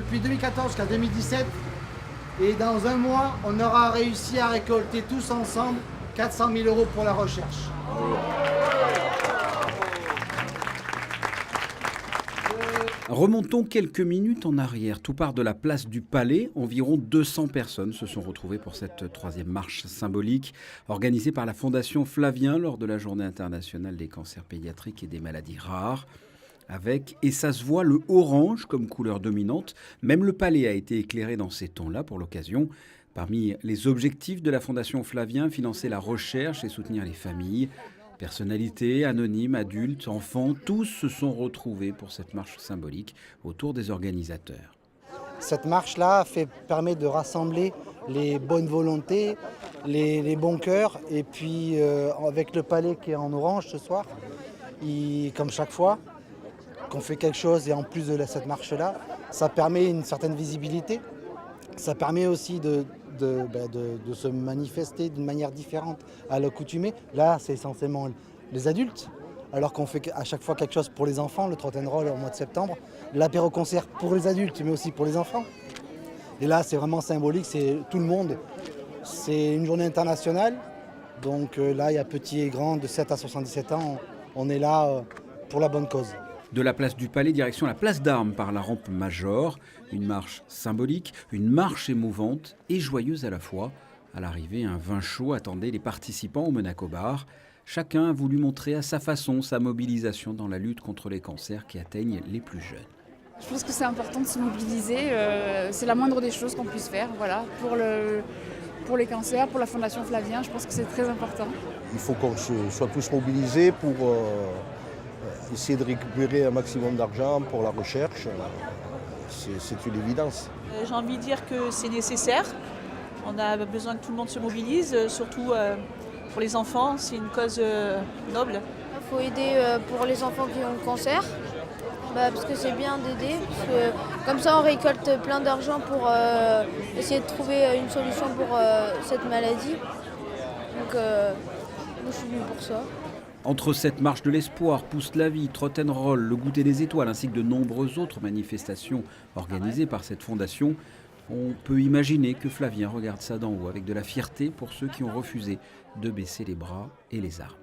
depuis 2014 jusqu'à 2017. Et dans un mois, on aura réussi à récolter tous ensemble 400 000 € pour la recherche. Remontons quelques minutes en arrière. Tout part de la place du Palais. Environ 200 personnes se sont retrouvées pour cette troisième marche symbolique organisée par la Fondation Flavien lors de la Journée internationale des cancers pédiatriques et des maladies rares. Avec, et ça se voit, le orange comme couleur dominante. Même le Palais a été éclairé dans ces tons-là pour l'occasion. Parmi les objectifs de la Fondation Flavien, financer la recherche et soutenir les familles. Personnalités, anonymes, adultes, enfants, tous se sont retrouvés pour cette marche symbolique autour des organisateurs. Cette marche-là permet de rassembler les bonnes volontés, les bons cœurs. Et puis avec le Palais qui est en orange ce soir, comme chaque fois qu'on fait quelque chose et en plus de cette marche-là, ça permet une certaine visibilité. Ça permet aussi de se manifester d'une manière différente à l'accoutumée. Là, c'est essentiellement les adultes, alors qu'on fait à chaque fois quelque chose pour les enfants, le trot-and-roll au mois de septembre, l'apéro-concert pour les adultes, mais aussi pour les enfants. Et là, c'est vraiment symbolique, c'est tout le monde. C'est une journée internationale, donc là, il y a petits et grands de 7 à 77 ans, on est là pour la bonne cause. De la place du Palais, direction la place d'Armes par la rampe Major. Une marche symbolique, une marche émouvante et joyeuse à la fois. À l'arrivée, un vin chaud attendait les participants au Monaco Bar. Chacun a voulu montrer à sa façon sa mobilisation dans la lutte contre les cancers qui atteignent les plus jeunes. Je pense que c'est important de se mobiliser. C'est la moindre des choses qu'on puisse faire. Voilà, pour les cancers, pour la Fondation Flavien, je pense que c'est très important. Il faut qu'on soit tous mobilisés pour essayer de récupérer un maximum d'argent pour la recherche. C'est une évidence. J'ai envie de dire que c'est nécessaire. On a besoin que tout le monde se mobilise, surtout pour les enfants. C'est une cause noble. Il faut aider pour les enfants qui ont le cancer, parce que c'est bien d'aider. Comme ça, on récolte plein d'argent pour essayer de trouver une solution pour cette maladie. Donc, moi, je suis venue pour ça. Entre cette marche de l'espoir, Pousse la vie, Trot-and-Roll, le goûter des étoiles ainsi que de nombreuses autres manifestations organisées par cette fondation, on peut imaginer que Flavien regarde ça d'en haut avec de la fierté pour ceux qui ont refusé de baisser les bras et les armes.